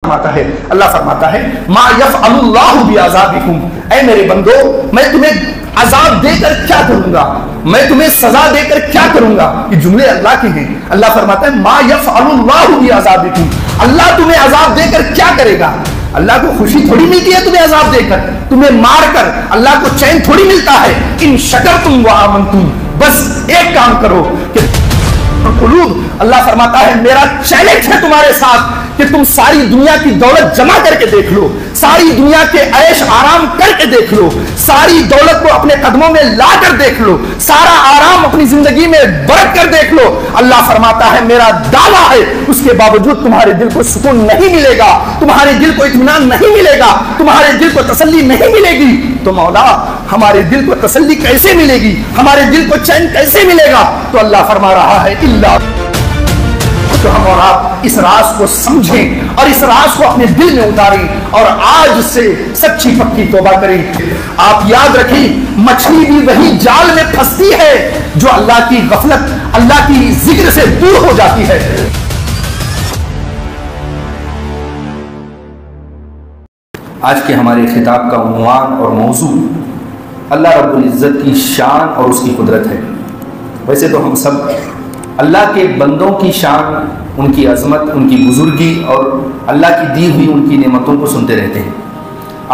فرماتا ہے, اللہ فرماتا ہے ما یفعل اللہ بعذابکم, اے میرے بندو میں تمہیں عذاب دے کر کیا کروں گا, میں تمہیں سزا دے کر کیا کروں گا. یہ جملے اللہ کے ہیں. اللہ فرماتا ہے ما یفعل اللہ بعذابکم, اللہ تمہیں عذاب دے کر کیا کرے گا. اللہ کو خوشی تھوڑی ملتی ہے تمہیں عذاب دے کر, تمہیں مار کر اللہ کو چین تھوڑی ملتا ہے. ان شکرتم وآمنتم, بس ایک کام کرو کہ قلوب, اللہ فرماتا ہے میرا چیلنج ہے تمہارے ساتھ کہ تم ساری دنیا کی دولت جمع کر کے دیکھ لو, ساری دنیا کے عیش آرام کر کے دیکھ لو, ساری دولت کو اپنے قدموں میں لا کر دیکھ لو, سارا آرام اپنی زندگی میں برت کر دیکھ لو. اللہ فرماتا ہے میرا دعویٰ ہے اس کے باوجود تمہارے دل کو سکون نہیں ملے گا, تمہارے دل کو اطمینان نہیں ملے گا, تمہارے دل کو تسلی نہیں ملے گی. تو مولا ہمارے دل کو تسلی کیسے ملے گی, ہمارے دل کو چین کیسے ملے گا. تو اللہ فرما رہا ہے اللہ تو ہم اور آپ اس راز کو سمجھیں اور اس راز کو اپنے دل میں اتاریں اور آج سے سچی پکی توبہ کریں. آپ یاد رکھیں مچھلی بھی وہی جال میں پھنستی ہے جو اللہ کی غفلت, اللہ کی ذکر سے دور ہو جاتی ہے. آج کے ہمارے خطاب کا عنوان اور موضوع اللہ رب العزت کی شان اور اس کی قدرت ہے. ویسے تو ہم سب اللہ کے بندوں کی شان, ان کی عظمت, ان کی بزرگی اور اللہ کی دی ہوئی ان کی نعمتوں کو سنتے رہتے ہیں.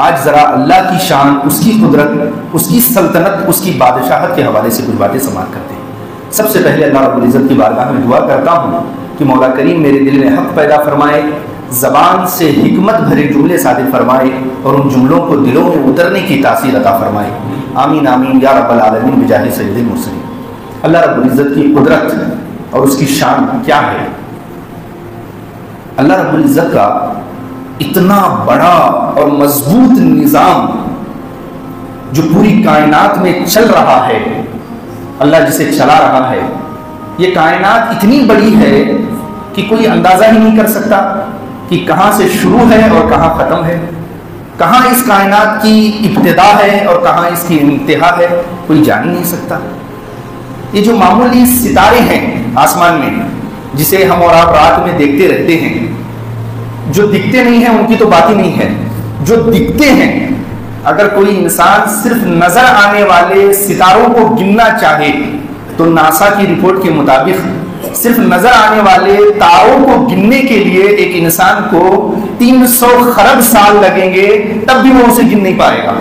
آج ذرا اللہ کی شان, اس کی قدرت, اس کی سلطنت, اس کی بادشاہت کے حوالے سے کچھ باتیں سماعت کرتے ہیں. سب سے پہلے اللہ رب العزت کی بارگاہ میں دعا کرتا ہوں کہ مولا کریم میرے دل میں حق پیدا فرمائے, زبان سے حکمت بھرے جملے صادق فرمائے اور ان جملوں کو دلوں میں اترنے کی تاثیر عطا فرمائے. آمین آمین یا رب العالمین بجاہ سید المرسلین. اللہ رب العزت کی قدرت اور اس کی شان کیا ہے. اللہ رب العزت کا اتنا بڑا اور مضبوط نظام جو پوری کائنات میں چل رہا ہے, اللہ جسے چلا رہا ہے, یہ کائنات اتنی بڑی ہے کہ کوئی اندازہ ہی نہیں کر سکتا کہ کہاں سے شروع ہے اور کہاں ختم ہے, کہاں اس کائنات کی ابتدا ہے اور کہاں اس کی انتہا ہے, کوئی جان ہی نہیں سکتا. یہ جو معمولی ستارے ہیں آسمان میں جسے ہم اور آپ رات میں دیکھتے رہتے ہیں, جو دکھتے نہیں ہیں ان کی تو بات ہی نہیں ہے, جو دکھتے ہیں اگر کوئی انسان صرف نظر آنے والے ستاروں کو گننا چاہے تو ناسا کی رپورٹ کے مطابق صرف نظر آنے والے تاروں کو گننے کے لیے ایک انسان کو 300 خرب سال لگیں گے, تب بھی وہ اسے گن نہیں پائے گا,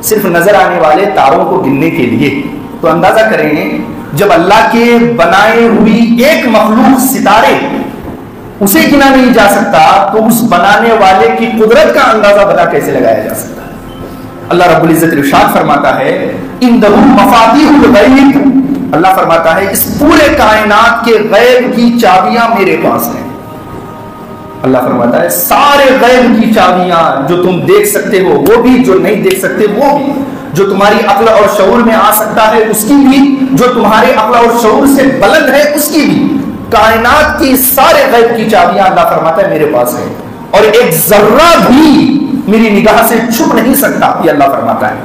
صرف نظر آنے والے تاروں کو گننے کے لیے. تو اندازہ کریں جب اللہ کے بنائے ہوئی ایک مخلوق ستارے اسے گنا نہیں جا سکتا تو اس بنانے والے کی قدرت کا اندازہ بتا کیسے لگایا جا سکتا ہے. اللہ رب العزت ارشاد فرماتا ہے اندہ مفاتیح الغیب, اللہ فرماتا ہے اس پورے کائنات کے غیب کی چابیاں میرے پاس ہیں. اللہ فرماتا ہے سارے غیب کی چابیاں, جو تم دیکھ سکتے ہو وہ بھی, جو نہیں دیکھ سکتے وہ بھی, جو تمہاری عقل اور شعور میں آ سکتا ہے اس کی بھی, جو تمہارے عقل اور شعور سے بلند ہے اس کی بھی, کائنات کی سارے غیب کی چابیاں اللہ فرماتا ہے میرے پاس ہے اور ایک ذرہ بھی میری نگاہ سے چھپ نہیں سکتا, یہ اللہ فرماتا ہے.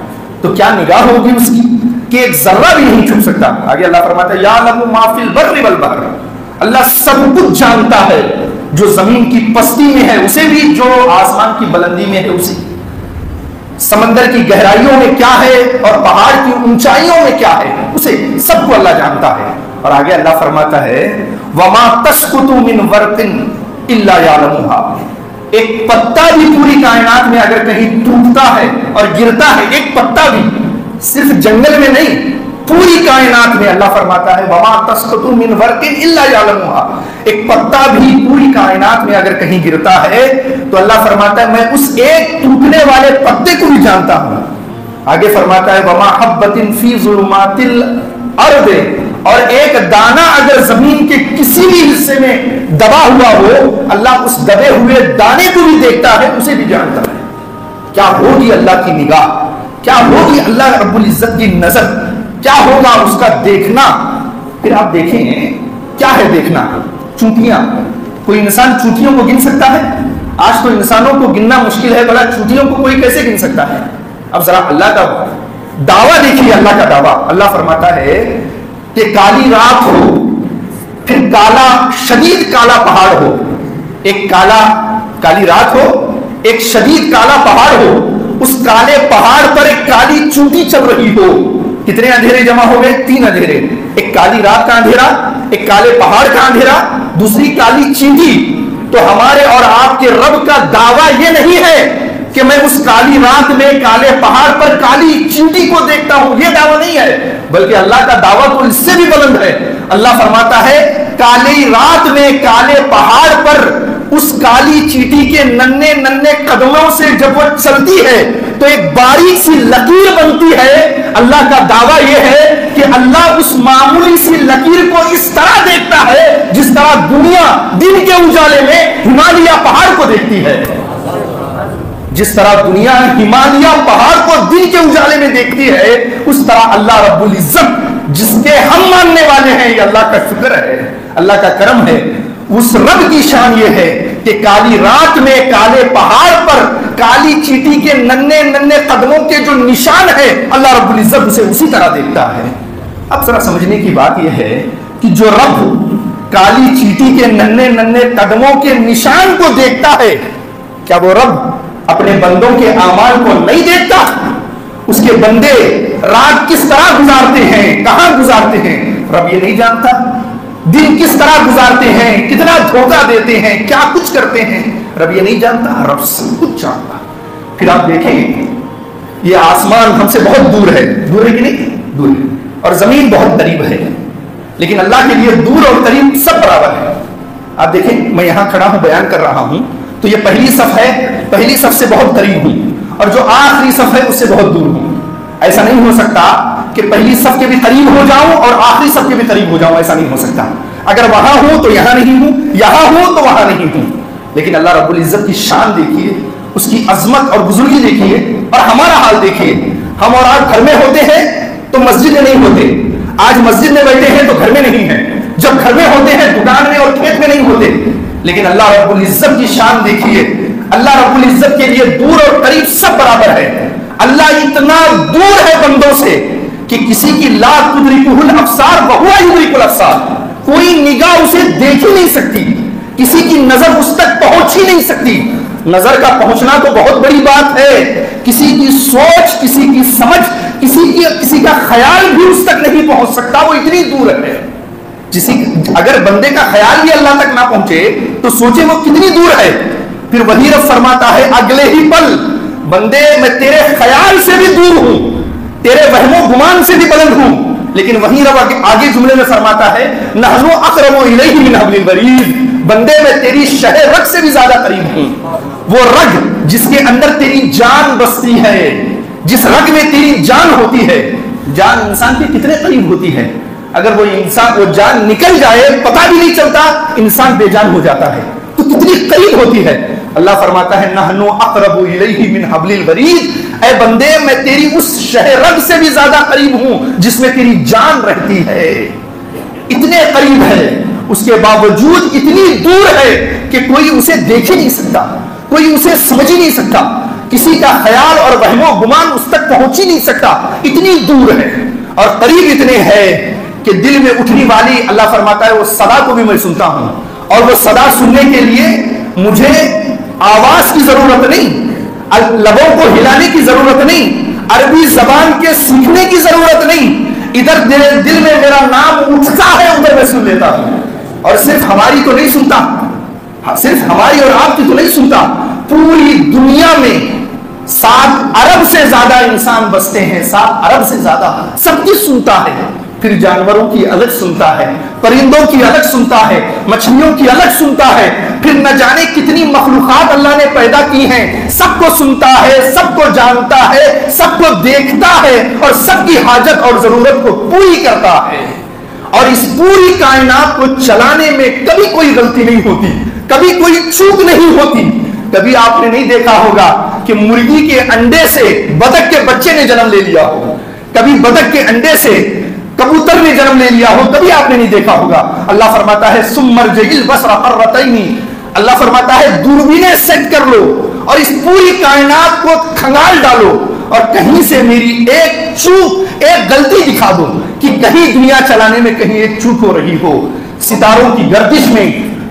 تو کیا نگاہ ہوگی اس کی کہ ایک ذرہ بھی نہیں چھپ سکتا. آگے اللہ فرماتا ہے یعلم ما فی البر والبحر, اللہ سب کچھ جانتا ہے, جو زمین کی پستی میں ہے اسے بھی, جو آسمان کی بلندی میں ہے اسے, سمندر کی گہرائیوں میں کیا ہے اور پہاڑ کی اونچائیوں میں کیا ہے اسے, سب کو اللہ جانتا ہے. اور آگے اللہ فرماتا ہے وما تسقط من ورق الا يعلمها, ایک پتا بھی پوری کائنات میں اگر کہیں ٹوٹتا ہے اور گرتا ہے, ایک پتا بھی, صرف جنگل میں نہیں پوری کائنات میں, اللہ فرماتا ہے وما تسقط من ورق الا يعلمها, ایک پتا بھی پوری کائنات میں اگر کہیں گرتا ہے تو اللہ فرماتا ہے میں اس ایک ٹوٹنے والے پتے کو بھی جانتا ہوں. آگے فرماتا ہے وما حبۃ فی ظلمات الارض, اور ایک دانہ اگر زمین کے کسی بھی حصے میں دبا ہوا ہو, اللہ اس دبے ہوئے دانے کو بھی دیکھتا ہے, اسے بھی جانتا ہے. کیا ہوگی اللہ کی نگاہ, کیا ہوگی اللہ رب العزت کی نظر, کیا ہوگا اس کا دیکھنا. پھر آپ دیکھیں کیا ہے دیکھنا. چونٹیاں, کوئی انسان چونٹیوں کو گن سکتا ہے؟ آج تو انسانوں کو گننا مشکل ہے, بڑا چونٹیوں کو کوئی کیسے گن سکتا ہے. اب ذرا اللہ کا دعویٰ دیکھیے, اللہ کا دعویٰ. اللہ فرماتا ہے کہ کالی رات ہو, پھر کالا شدید کالا پہاڑ ہو, ایک کالا کالی رات ہو، ایک شدید کالا پہاڑ ہو، اس کالے پہاڑ پر ایک کالی چونٹی چل رہی ہو. کتنے اندھیرے جمع ہو گئے؟ 3 اندھیرے. ایک کالی رات کا اندھیرا، ایک کالے پہاڑ کا اندھیرا، دوسری کالی چینٹی. تو ہمارے اور آپ کے رب کا دعویٰ یہ نہیں ہے کہ میں اس کالی رات میں کالے پہاڑ پر کالی چینٹی کو دیکھتا ہوں، یہ دعویٰ نہیں ہے، بلکہ اللہ کا دعویٰ تو اس سے بھی بلند ہے. اللہ فرماتا ہے کالی رات میں کالے پہاڑ پر اس کالی چیٹی کے ننھے ننھے قدموں سے جب وہ چلتی ہے تو ایک باریک سی لکیر بنتی ہے. اللہ کا دعویٰ یہ ہے کہ اللہ اس معمولی سی لکیر کو اس طرح دیکھتا ہے جس طرح دنیا دن کے اجالے میں ہمالیہ پہاڑ کو دیکھتی ہے. جس طرح دنیا ہمالیہ پہاڑ کو دن کے اجالے میں دیکھتی ہے، اس طرح اللہ رب العزت جس کے ہم ماننے والے ہیں، یہ اللہ کا شکر ہے، اللہ کا کرم ہے. اس رب کی شان یہ ہے کہ کالی رات میں کالے پہاڑ پر کالی چیٹی کے ننھے ننھے قدموں کے جو نشان ہے، اللہ رب العزت اسے اسی طرح دیکھتا ہے. اب ذرا سمجھنے کی بات یہ ہے کہ جو رب کالی چیٹی کے ننھے ننھے قدموں کے نشان کو دیکھتا ہے، کیا وہ رب اپنے بندوں کے اعمال کو نہیں دیکھتا؟ اس کے بندے رات کس طرح گزارتے ہیں، کہاں گزارتے ہیں، رب یہ نہیں جانتا؟ دن کس طرح گزارتے ہیں، کتنا دھوکہ دیتے ہیں، کیا کچھ کرتے ہیں، رب یہ نہیں جانتا؟ رب سب کچھ جانتا. پھر آپ دیکھیں یہ آسمان ہم سے بہت دور ہے، دور ہے کہ نہیں؟ دور ہے. اور زمین بہت قریب ہے، لیکن اللہ کے لیے دور اور قریب سب برابر ہے. آپ دیکھیں میں یہاں کھڑا ہوں بیان کر رہا ہوں تو یہ پہلی صف ہے، پہلی صف سے بہت قریب ہوں، اور جو آخری صف ہے اس سے بہت دور ہوں. ایسا نہیں ہو سکتا کہ پہلی صف کے بھی قریب ہو جاؤں اور آخری صف کے بھی قریب ہو جاؤں، ایسا نہیں ہو سکتا. اگر وہاں ہوں تو یہاں نہیں ہوں، یہاں ہوں تو وہاں نہیں ہوں. لیکن اللہ رب العزت کی شان دیکھیے، اس کی عظمت اور بزرگی دیکھیے، اور ہمارا حال دیکھیے. ہم اور آپ گھر میں ہوتے ہیں تو مسجد میں نہیں ہوتے، آج مسجد میں بیٹھے ہیں تو گھر میں نہیں ہیں، جب گھر میں ہوتے ہیں دکان میں اور کھیت میں نہیں ہوتے. لیکن اللہ رب العزت کی شان دیکھیے، اللہ رب العزت کے لیے دور اور قریب سب برابر ہے. اللہ اتنا دور ہے بندوں سے کہ کسی کی لا تدرکہ الابصار وہو یدرک الابصار، کوئی نگاہ اسے دیکھ ہی نہیں سکتی، کسی کی نظر اس تک پہنچ ہی نہیں سکتی. نظر کا پہنچنا تو بہت بڑی بات ہے، کسی کی سوچ، کسی کی سمجھ، کسی کا خیال بھی اس تک نہیں پہنچ سکتا، وہ اتنی دور ہے. اگر بندے کا خیال بھی اللہ تک نہ پہنچے تو سوچے وہ کتنی دور ہے. پھر وہی رب فرماتا ہے اگلے ہی پل بندے میں تیرے خیال سے بھی دور ہوں، تیرے وہم و گمان سے بھی بلند ہوں. لیکن وہیں رب آگے جملے میں فرماتا ہے نحن اقرب الیہ من حبل الورید، بندے میں تیری شہ رگ سے بھی زیادہ قریب ہوں. وہ رگ جس کے اندر تیری جان بستی ہے، جس رگ میں تیری جان ہوتی ہے. جان انسان کے کتنے قریب ہوتی ہے، اگر وہ جان نکل جائے پتہ بھی نہیں چلتا، انسان بے جان ہو جاتا ہے، تو کتنی قریب ہوتی ہے. اللہ فرماتا ہے نحن اقرب الیہ من حبل الورید، اے بندے میں تیری اس شہ رگ سے بھی زیادہ قریب ہوں جس میں تیری جان رہتی ہے. اتنے قریب ہے، اس کے باوجود اتنی دور ہے کہ کوئی اسے دیکھ ہی نہیں سکتا، کوئی اسے سمجھ ہی نہیں سکتا، کسی کا خیال اور وہم و گمان اس تک پہنچ ہی نہیں سکتا، اتنی دور ہے. اور قریب اتنے ہے کہ دل میں اٹھنے والی، اللہ فرماتا ہے وہ صدا کو بھی میں سنتا ہوں، اور وہ صدا سننے کے لیے مجھے آواز کی ضرورت نہیں، لبوں کو ہلانے کی ضرورت نہیں، عربی زبان کے سیکھنے کی ضرورت نہیں. ادھر دل میں میرا نام اٹھتا ہے، ادھر میں سن لیتا ہوں. اور صرف ہماری تو نہیں سنتا، صرف ہماری اور آپ کی تو نہیں سنتا، پوری دنیا میں 7 ارب سے زیادہ انسان بستے ہیں، 7 ارب سے زیادہ، سب کی سنتا ہے. پھر جانوروں کی الگ سنتا ہے، پرندوں کی الگ سنتا ہے، مچھلیوں کی الگ سنتا ہے، پھر نہ جانے کتنی مخلوقات اللہ نے پیدا کی ہیں، سب کو سنتا ہے، سب کو جانتا ہے، سب کو دیکھتا ہے، اور سب کی حاجت اور ضرورت کو پوری کرتا ہے. اور اس پوری کائنات کو چلانے میں کبھی کوئی غلطی نہیں ہوتی، کبھی کوئی چوک نہیں ہوتی. کبھی آپ نے نہیں دیکھا ہوگا کہ مرغی کے انڈے سے بطخ کے بچے نے جنم لے لیا ہو، کبھی بطخ کے انڈے سے کبوتر نے جنم لے لیا ہو، کبھی آپ نے نہیں دیکھا ہوگا. اللہ فرماتا ہے ثم ارجع البصر کرتین، اللہ فرماتا ہے دوربینیں سیٹ کر لو اور اس پوری کائنات کو کھنگال ڈالو، اور کہیں سے میری ایک چوک، ایک غلطی دکھا دو کہ کہیں دنیا چلانے میں کہیں ایک چوک ہو رہی ہو. ستاروں کی گردش میں،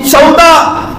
14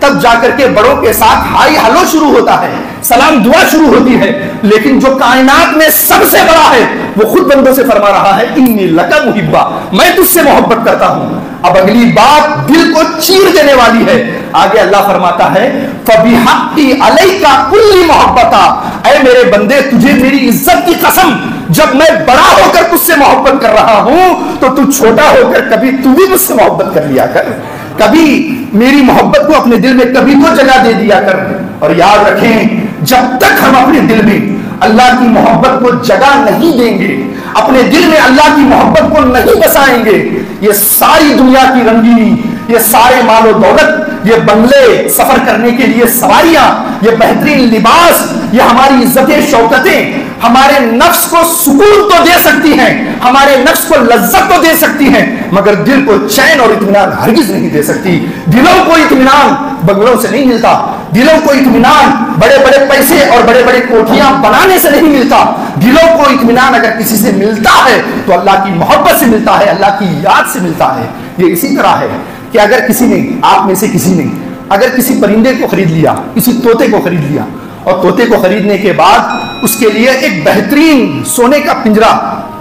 تب جا کر کے بڑوں کے ساتھ ہائی ہلو شروع ہوتا ہے، سلام دعا شروع ہوتی ہے. لیکن جو کائنات میں سب سے بڑا ہے وہ خود بندوں سے فرما رہا ہے انی لک محبا، میں تجھ سے محبت کرتا ہوں. اب اگلی بات دل کو چیر دینے والی ہے. آگے اللہ فرماتا ہے فبحقی علیکا کل محبتا، اے میرے بندے تجھے میری عزت کی قسم، جب میں بڑا ہو کر تجھ سے محبت کر رہا ہوں تو تو چھوٹا ہو کر کبھی تو بھی مجھ سے محبت کر لیا کر، کبھی میری محبت کو اپنے دل میں کبھی تو جگہ دے دیا کر. اور یاد رکھیں جب تک ہم اپنے دل میں اللہ کی محبت کو جگہ نہیں دیں گے، اپنے دل میں اللہ کی محبت کو نہیں بسائیں گے، یہ ساری دنیا کی رنگینی، یہ سارے مال و دولت، یہ بنگلے، سفر کرنے کے لیے سواریاں، یہ بہترین لباس، یہ ہماری عزتیں شوکتیں ہمارے نفس کو سکون تو دے سکتی ہیں، ہمارے نفس کو لذت تو دے سکتی ہیں، مگر دل کو چین اور اطمینان ہرگز نہیں دے سکتی. دلوں کو اطمینان بنگلوں سے نہیں ملتا، دلوں کو اطمینان بڑے بڑے پیسے اور بڑے بڑے کوٹھیاں بنانے سے نہیں ملتا. دلوں کو اطمینان اگر کسی سے ملتا ہے تو اللہ کی محبت سے ملتا ہے، اللہ کی یاد سے ملتا ہے. یہ اسی طرح ہے کہ اگر کسی نے، آپ میں سے کسی نے اگر کسی پرندے کو خرید لیا، کسی طوطے کو خرید لیا، اور طوطے کو خریدنے کے بعد اس کے لیے ایک بہترین سونے کا پنجرا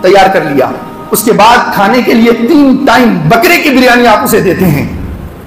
تیار کر لیا، اس کے بعد کھانے کے لیے 3 ٹائم بکرے کی بریانی آپ اسے دیتے ہیں،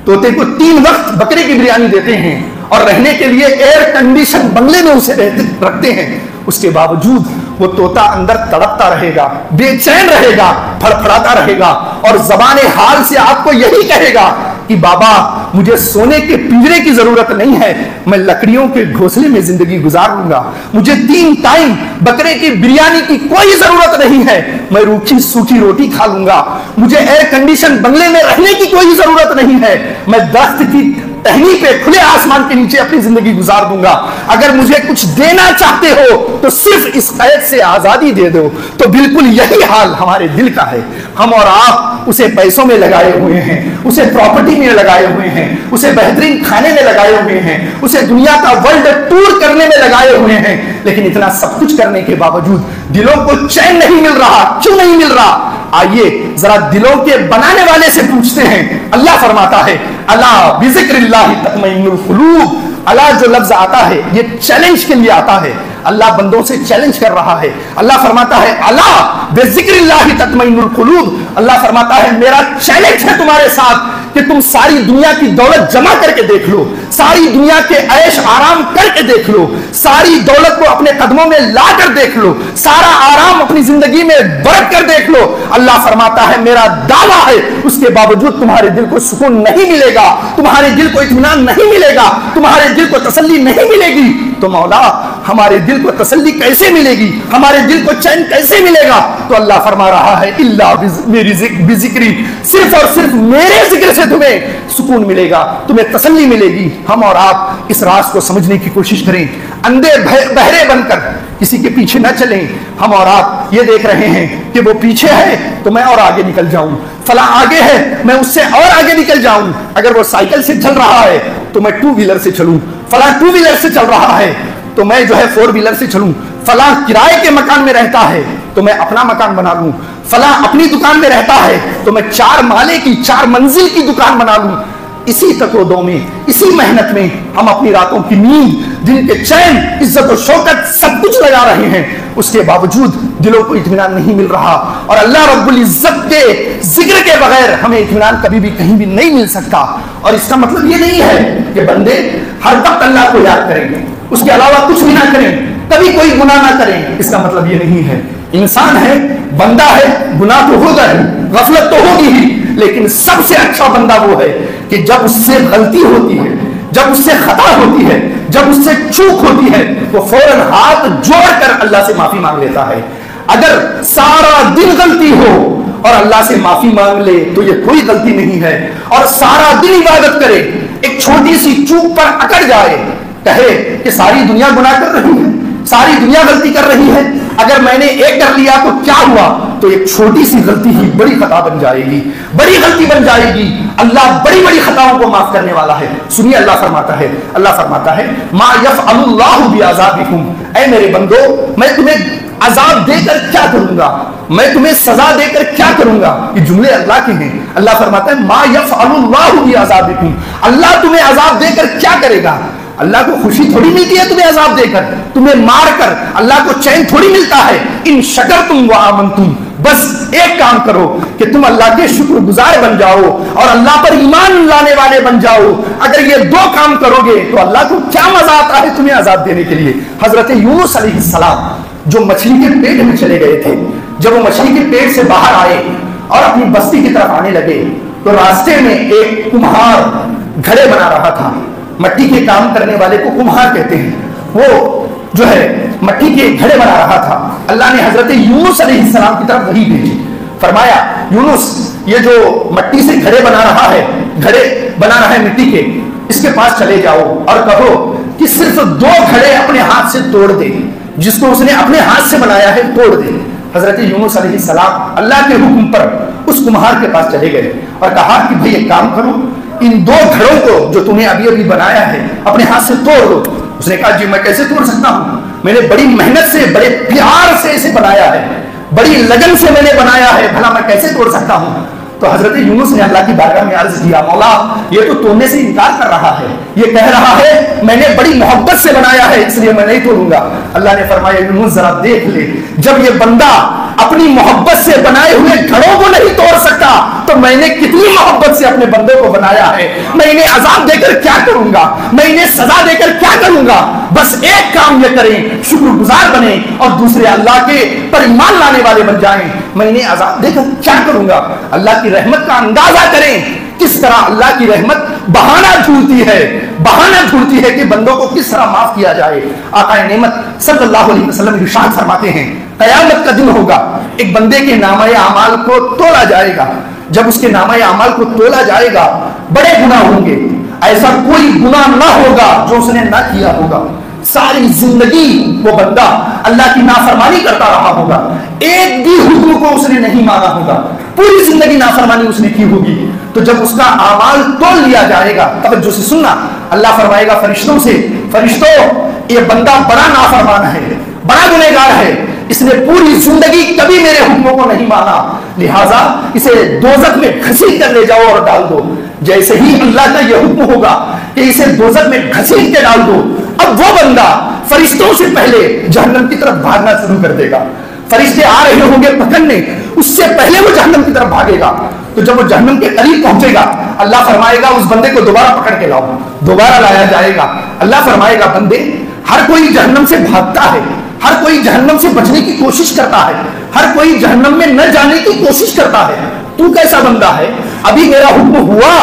طوطے کو 3 وقت بکرے کی بریانی دیتے ہیں، اور رہنے کے لیے ایئر کنڈیشن بنگلے میں اسے رکھتے ہیں، اس کے باوجود وہ طوطا اندر تڑپتا رہے گا، بے چین رہے گا، پھڑپھڑاتا رہے گا، اور زبان حال سے آپ کو یہی کہے گا کہ بابا مجھے سونے کے پنجرے کی ضرورت نہیں ہے، میں لکڑیوں کے گھونسلے میں زندگی گزار لوں گا، مجھے 3 ٹائم بکرے کی بریانی کی کوئی ضرورت نہیں ہے، میں روکھی سوکھی روٹی کھا لوں گا، مجھے ایئر کنڈیشن بنگلے میں رہنے کی کوئی ضرورت نہیں ہے، میں درخت کی ٹہنی پہ کھلے آسمان کے نیچے اپنی زندگی گزار دوں گا. اگر مجھے کچھ دینا چاہتے ہو تو صرف اس قید سے آزادی دے دو. تو بالکل یہی حال ہمارے دل کا ہے. ہم اور آپ اسے پیسوں میں لگائے ہوئے ہیں، اسے پراپرٹی میں لگائے ہوئے ہیں، اسے بہترین کھانے میں لگائے ہوئے ہیں، اسے دنیا کا ورلڈ ٹور کرنے میں لگائے ہوئے ہیں، لیکن اتنا سب کچھ کرنے کے باوجود دلوں کو چین نہیں مل رہا. کیوں نہیں مل رہا؟ آئیے ذرا دلوں کے بنانے والے سے پوچھتے ہیں. اللہ فرماتا ہے الا بذکر اللہ تطمئن القلوب. اللہ جو لفظ آتا ہے یہ چیلنج کے لیے آتا ہے. اللہ بندوں سے چیلنج کر رہا ہے. اللہ فرماتا ہے الا بذکر اللہ تطمئن القلوب. اللہ فرماتا ہے میرا چیلنج ہے تمہارے ساتھ کہ تم ساری دنیا کی دولت جمع کر کے دیکھ لو، ساری دنیا کے عیش آرام کر کے دیکھ لو، ساری دولت کو اپنے قدموں میں لا کر دیکھ لو، سارا آرام اپنی زندگی میں برت کر دیکھ لو. اللہ فرماتا ہے میرا دعویٰ ہے اس کے باوجود تمہارے دل کو سکون نہیں ملے گا، تمہارے دل کو اطمینان نہیں ملے گا، تمہارے دل کو تسلی نہیں ملے گی. تو مولا ہمارے دل کو تسلی کیسے ملے گی، ہمارے دل کو چین کیسے ملے گا؟ تو اللہ فرما رہا ہے الا میری بذکری، صرف اور صرف میرے ذکر سے تمہیں سکون ملے گا، تمہیں تسلی ملے گی. ہم اور آپ اس راز کو سمجھنے کی کوشش کریں، اندھے بہرے بن کر کسی کے پیچھے نہ چلیں. ہم اور آپ یہ دیکھ رہے ہیں کہ وہ پیچھے ہے تو میں اور آگے نکل جاؤں، فلاں آگے ہے میں اس سے اور آگے نکل جاؤں. اگر وہ سائیکل سے چل رہا ہے تو میں 2 ویلر سے چلوں، فلاں 2 ویلر سے چل رہا ہے تو میں 4 ویلر سے چلوں، فلاں کرائے کے مکان میں رہتا ہے تو میں اپنا مکان بنا لوں، فلاں اپنی دکان میں رہتا ہے تو میں 4 مالے کی 4 منزل کی دکان بنا لوں. اسی تک و دو میں، اسی محنت میں ہم اپنی راتوں کی نیند، دن کے چین، عزت و شوکت سب کچھ لگا رہے ہیں، اس کے باوجود دلوں کو اطمینان نہیں مل رہا. اور اللہ رب العزت کے ذکر کے بغیر ہمیں اطمینان کبھی بھی کہیں بھی نہیں مل سکتا. اور اس کا مطلب یہ نہیں ہے کہ بندے ہر وقت اللہ کو یاد کریں گے، اس کے علاوہ کچھ بھی نہ کریں، کبھی کوئی گناہ نہ کریں. اس کا مطلب یہ نہیں ہے. انسان ہے، بندہ ہے، گناہ تو ہوگا ہی، غفلت تو ہوگی ہی، لیکن سب سے اچھا بندہ وہ ہے کہ جب اس سے غلطی ہوتی ہے، جب اس سے خطا ہوتی ہے، جب اس سے چوک ہوتی ہے، وہ فوراً ہاتھ جوڑ کر اللہ سے معافی مانگ لیتا ہے. اگر سارا دن غلطی ہو اور اللہ سے معافی مانگ لے تو یہ کوئی غلطی نہیں ہے. اور سارا دن عبادت کرے، ایک چھوٹی سی چوک پر اکڑ جائے، کہے کہ ساری دنیا گناہ کر رہی ہے، ساری دنیا غلطی کر رہی ہے، اگر میں نے ایک کر لیا تو کیا ہوا؟ تو ایک چھوٹی سی غلطی ہی بڑی خطا بن جائے گی، بڑی غلطی بن جائے گی. اللہ بڑی بڑی خطاؤں کو معاف کرنے والا ہے۔ سنیے اللہ فرماتا ہے ما یفعل اللہ بعذابکم، اے میرے بندو میں تمہیں عذاب دے کر کیا کروں گا، میں تمہیں سزا دے کر کیا کروں گا۔ یہ جملے اللہ کے ہیں۔ اللہ فرماتا ہے ما یفعل اللہ بعذابکم، اللہ تمہیں عذاب دے کر کیا کرے گا۔ اللہ کو خوشی تھوڑی ملتی ہے تمہیں عذاب دے کر، تمہیں مار کر اللہ کو چین تھوڑی ملتا ہے۔ ان شکرتم وآمنتم، بس ایک کام کرو کہ تم اللہ کے شکر گزار بن جاؤ اور اللہ پر ایمان لانے والے بن جاؤ۔ اگر یہ دو کام کرو گے تو اللہ کو کیا مزہ آتا ہے تمہیں عذاب دینے کے لیے۔ حضرت یونس علیہ السلام جو مچھلی کے پیٹ میں چلے گئے تھے، جب وہ مچھلی کے پیٹ سے باہر آئے اور اپنی بستی کی طرف آنے لگے تو راستے میں ایک کمہار گھڑے بنا رہا تھا۔ مٹی کے کام کرنے والے کو کمہار کہتے ہیں۔ وہ جو ہے مٹی کے گھڑے بنا رہا تھا۔ اللہ نے حضرت یونس علیہ السلام کی طرف وحی بھیجی، فرمایا یونس یہ جو مٹی سے گھڑے بنا رہا ہے مٹی کے، اس کے پاس چلے جاؤ اور کہو کہ صرف 2 گھڑے اپنے ہاتھ سے توڑ دے، جس کو اس نے اپنے ہاتھ سے بنایا ہے توڑ دے۔ حضرت یونس علیہ السلام اللہ کے حکم پر اس کمہار کے پاس چلے گئے اور کہا کہ بھئی ایک کام کرو، ان 2 گھڑوں کو جو تم نے ابھی بنایا ہے اپنے ہاتھ سے توڑ دو۔ اس نے کہا جی میں کیسے توڑ سکتا ہوں، میں نے بڑی محنت سے بڑے پیار سے اسے بنایا ہے، بڑی لگن سے میں نے بنایا ہے، بھلا میں کیسے توڑ سکتا ہوں۔ تو حضرت یونس نے اللہ کی بارگاہ میں عرض کیا مولا یہ تو توڑنے سے انکار کر رہا ہے، یہ کہہ رہا ہے میں نے بڑی محبت سے بنایا ہے اس لیے میں نہیں توڑوں گا۔ اللہ نے فرمایا یونس ذرا دیکھ لے، جب یہ بندہ اپنی محبت سے بنائے ہوئے گھڑوں کو نہیں توڑ سکتا تو میں نے کتنی محبت سے اپنے بندے کو بنایا ہے، میں انہیں عذاب دے کر کیا کروں گا، میں انہیں سزا دے کر کیا کروں گا۔ بس ایک کام یہ کریں، شکر گزار بنیں اور دوسرے اللہ کے پر ایمان لانے والے بن جائیں، میں انہیں عذاب دے کر کیا کروں گا۔ اللہ کی رحمت کا اندازہ کریں کس طرح اللہ کی رحمت بہانہ ڈھونڈتی ہے کہ بندوں کو کس طرح معاف کیا جائے۔ آقا نعمت صلی اللہ علیہ وسلم ارشاد فرماتے ہیں قیامت کا دن ہوگا، ایک بندے کے نامہ اعمال کو تولا جائے گا، جب اس کے نامہ اعمال کو تولا جائے گا بڑے گناہ ہوں گے، ایسا کوئی گناہ نہ ہوگا جو اس نے نہ کیا ہوگا۔ ساری زندگی وہ بندہ اللہ کی نافرمانی کرتا رہا ہوگا، ایک بھی حکم کو اس نے نہیں مانا ہوگا، پوری زندگی نافرمانی اس نے کی ہوگی۔ تو جب اس کا اعمال تول لیا جائے گا، توجہ سے سننا، اللہ فرمائے گا فرشتوں سے فرشتوں یہ بندہ بڑا نافرمان ہے، بڑا گنہگار ہے، اس نے پوری زندگی کبھی میرے حکموں کو نہیں مانا، لہٰذا اسے دوزخ میں گھسیٹ کر لے جاؤ اور ڈال دو۔ جیسے ہی اللہ کا یہ حکم ہوگا کہ اسے دوزخ میں گھسیٹ کے ڈال دو، اب وہ بندہ فرشتوں سے پہلے جہنم کی طرف بھاگنا شروع کر دے گا۔ فرشتے آ رہے ہوں گے پکڑنے، اس سے پہلے وہ جہنم کی طرف بھاگے گا۔ تو جب وہ جہنم کے قریب پہنچے گا اللہ فرمائے گا اس بندے کو دوبارہ پکڑ کے لاؤ، دوبارہ لایا جائے گا۔ اللہ فرمائے گا بندے ہر کوئی جہنم سے بھاگتا ہے، ہر کوئی جہنم سے بچنے کی کوشش کرتا ہے، ہر کوئی جہنم میں نہ جانے کی کوشش کرتا ہے، تو کیسا بندہ ہے؟ ابھی میرا حکم ہوا،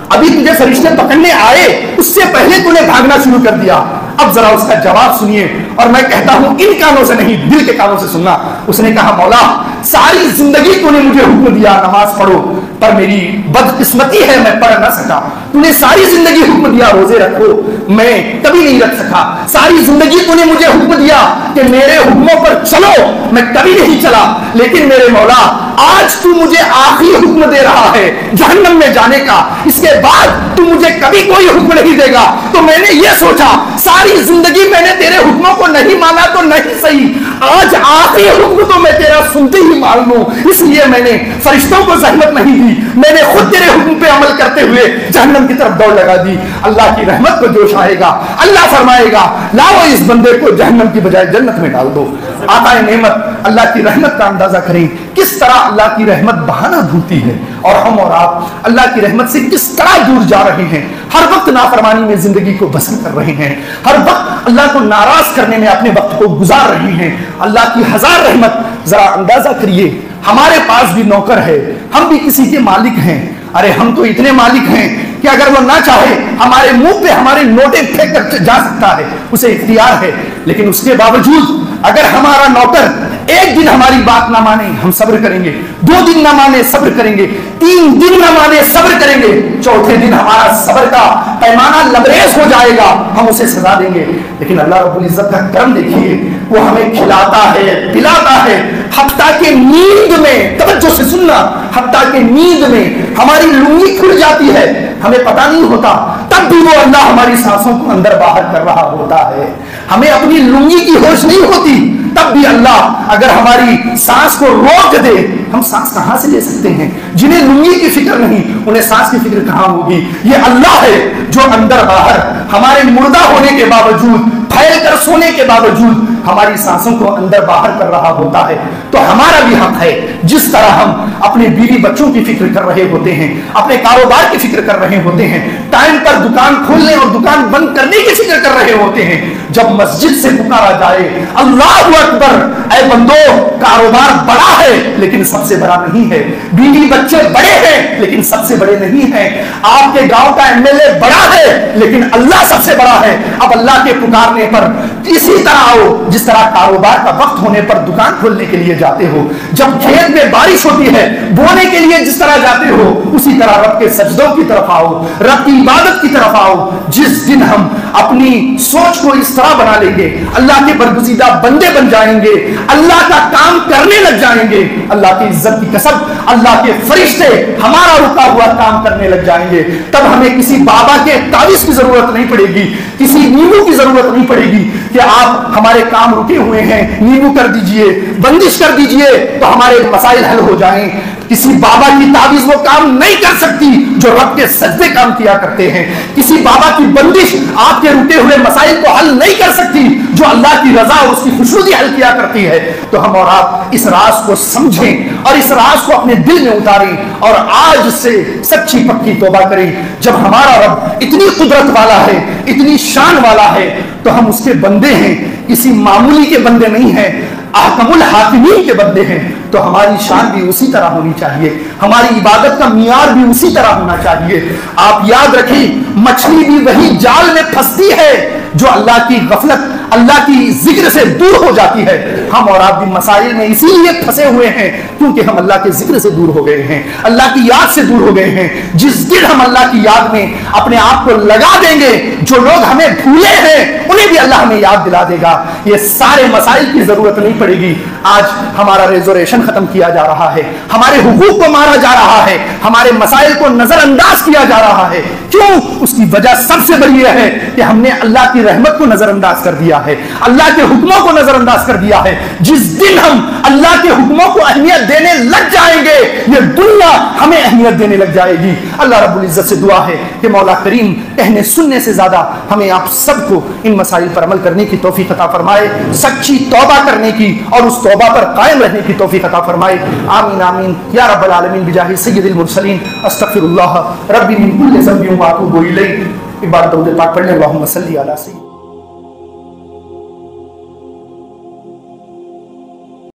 ابھی تجھے فرشتے پکڑنے آئے، اس سے پہلے تو نے بھاگنا شروع کر دیا۔ اب ذرا اس کا جواب سنیے، اور میں کہتا ہوں ان کانوں سے نہیں دل کے کانوں سے سننا۔ اس نے کہا مولا ساری زندگی تو نے مجھے حکم دیا نماز پڑھو، پر میری بدقسمتی ہے میں پڑھ نہ سکا۔ تو نے ساری زندگی حکم دیا روزے رکھو، میں کبھی نہیں رکھ سکا۔ ساری زندگی تو نے مجھے حکم دیا کہ میرے حکموں پر چلو، میں کبھی نہیں چلا۔ لیکن میرے مولا آج تو مجھے آخری حکم دے رہا ہے جہنم میں جانے کا، اس کے بعد تو مجھے کبھی کوئی حکم نہیں دے گا۔ تو میں نے یہ سوچا ساری زندگی میں نے تیرے حکموں کو نہیں مانا تو نہیں صحیح، آج آخری حکم تو میں تیرا سنتے ہی مان لوں، اس لیے میں نے فرشتوں کو زحمت نہیں دی، میں نے خود تیرے حکم پہ عمل کرتے ہوئے جہنم کی طرف دوڑ لگا دی۔ اللہ کی رحمت کو جوش آئے گا، اللہ فرمائے گا لاؤ اس بندے کو جہنم کی بجائے جنت میں ڈال دو۔ آقا نعمت اللہ کی رحمت کا اندازہ کریں کس طرح اللہ کی رحمت بہانہ ڈھونڈتی ہے، اور ہم اور آپ اللہ کی رحمت سے کس طرح دور جا رہے ہیں، ہر وقت نافرمانی میں زندگی کو بسر کر رہے ہیں، ہر وقت اللہ کو ناراض کرنے میں اپنے وقت کو گزار رہے ہیں۔ اللہ کی ہزار رحمت، ذرا اندازہ کریے ہمارے پاس بھی نوکر ہے، ہم بھی کسی کے مالک ہیں، ارے ہم تو اتنے مالک ہیں کہ اگر وہ نہ چاہے ہمارے منہ پہ ہمارے نوٹیں پھینک کر جا سکتا ہے، اسے اختیار ہے، لیکن اس کے باوجود اگر ہمارا نوکر ایک دن ہماری بات نہ مانے ہم صبر کریں گے، 2 دن نہ مانے صبر کریں گے، 3 دن نہ مانے صبر کریں گے، 4تھے دن ہمارا صبر کا پیمانہ لبریز ہو جائے گا، ہم اسے سزا دیں گے۔ لیکن اللہ رب العزت کا کرم دیکھیے، وہ ہمیں کھلاتا ہے پلاتا ہے، حتیٰ کہ نیند میں، توجہ سے سننا، حتیٰ کہ نیند میں ہماری لنگی کھل جاتی ہے، ہمیں پتہ نہیں ہوتا، تب بھی وہ اللہ ہماری سانسوں کو اندر باہر کر رہا ہوتا ہے۔ ہمیں اپنی لنگی کی ہوش نہیں ہوتی، تب بھی اللہ اگر ہماری سانس کو روک دے، ہم سانس کہاں سے لے سکتے ہیں؟ جنہیں لنگی کی فکر نہیں، انہیں سانس کی فکر کہاں ہوگی؟ یہ اللہ ہے جو اندر باہر ہمارے مردہ ہونے کے باوجود، پھیل کر سونے کے باوجود ہماری سانسوں کو اندر باہر کر رہا ہوتا ہے۔ تو ہمارا بھی حق ہے، جس طرح ہم اپنے بیوی بچوں کی فکر کر رہے ہوتے ہیں، اپنے کاروبار کی فکر کر رہے ہوتے ہیں، ٹائم پر دکان کھولنے اور دکان بند کرنے کی فکر کر رہے ہوتے ہیں، جب مسجد سے پکارا جائے اللہ اکبر، اے بندو کاروبار بڑا ہے لیکن سب سے بڑا نہیں ہے، بیوی بچے بڑے ہیں لیکن سب سے بڑے نہیں ہیں، آپ کے گاؤں کا MLA بڑا ہے لیکن اللہ سب سے بڑا ہے، اب اللہ کے پکارنے پر اسی طرح آؤ جس طرح کاروبار کا وقت ہونے پر دکان کھولنے کے لیے جاتے ہو، جب کھیت میں بارش ہوتی ہے بونے کے لیے جس طرح جاتے ہو، اسی طرح رب کے سجدوں کی طرف آؤ، رب کی عبادت کی طرف آؤ۔ جس دن ہم اپنی سوچ کو اس طرح بنا لیں گے، اللہ کے برگزیدہ بندے بن جائیں گے، اللہ کا کام کرنے لگ جائیں گے، اللہ کی عزت کی قسم اللہ کے فرشتے ہمارا رکا ہوا کام کرنے لگ جائیں گے، تب ہمیں کسی بابا کے تعویذ کی ضرورت نہیں پڑے گی، کسی نیمبو کی ضرورت نہیں پڑے گی کہ آپ ہمارے کام رکے ہوئے ہیں، نیمبو کر دیجئے، بندش کر دیجئے تو ہمارے مسائل حل ہو جائیں۔ کسی بابا کی تعویذ وہ کام نہیں کر سکتی جو رب کے سجدے کام کیا کرتے ہیں، کسی بابا کی بندش آپ کے رکے ہوئے مسائل کو حل نہیں کر سکتی جو اللہ کی رضا اور اس کی خوشنودی حل کیا کرتی ہے۔ تو ہم اور آپ اس راز کو سمجھیں اور اس راز کو اپنے دل میں اتاریں اور آج سے سچی پکی توبہ کریں۔ جب ہمارا رب اتنی قدرت والا ہے، اتنی شان والا ہے، تو ہم اس کے بندے ہیں، کسی معمولی کے بندے نہیں ہیں، احکم الحاکمین کے بندے ہیں، تو ہماری شان بھی اسی طرح ہونی چاہیے، ہماری عبادت کا معیار بھی اسی طرح ہونا چاہیے۔ آپ یاد رکھیں، مچھلی بھی وہی جال میں پھنستی ہے جو اللہ کی غفلت، اللہ کی ذکر سے دور ہو جاتی ہے۔ ہم اور آپ بھی مسائل میں اسی لیے پھنسے ہوئے ہیں کیونکہ ہم اللہ کے ذکر سے دور ہو گئے ہیں، اللہ کی یاد سے دور ہو گئے ہیں۔ جس دن ہم اللہ کی یاد میں اپنے آپ کو لگا دیں گے، جو لوگ ہمیں بھولے ہیں انہیں بھی اللہ ہمیں یاد دلا دے گا۔ یہ سارے مسائل کی ضرورت نہیں پڑے گی۔ آج ہمارا ریزرویشن ختم کیا جا رہا ہے، ہمارے حقوق کو مارا جا رہا ہے، ہمارے مسائل کو نظر انداز کیا جا رہا ہے۔ کیوں؟ اس کی وجہ سب سے بڑی یہ ہے کہ ہم نے اللہ کی رحمت کو نظر انداز کر دیا ہے، اللہ کے حکموں کو نظر انداز کر دیا ہے۔ جس دن ہم اللہ کے حکموں کو اہمیت دینے لگ جائیں گے، یہ دنیا ہمیں اہمیت دینے لگ جائے گی۔ اللہ رب العزت سے دعا ہے کہ مولا کریم کہنے سننے سے زیادہ ہمیں آپ سب کو ان مسائل پر عمل کرنے کی توفیق عطا فرمائے، سچی توبہ کرنے کی اور اس توبہ پر قائم رہنے کی توفیق عطا فرمائے۔ آمین آمین یا رب العالمین بجاہ سید المرسلین۔ استغفر اللہ ربی من کل ذنب واتوب الیہ۔ عبارت درود پاک پڑھ لیں، اللہم صلی علی سیدنا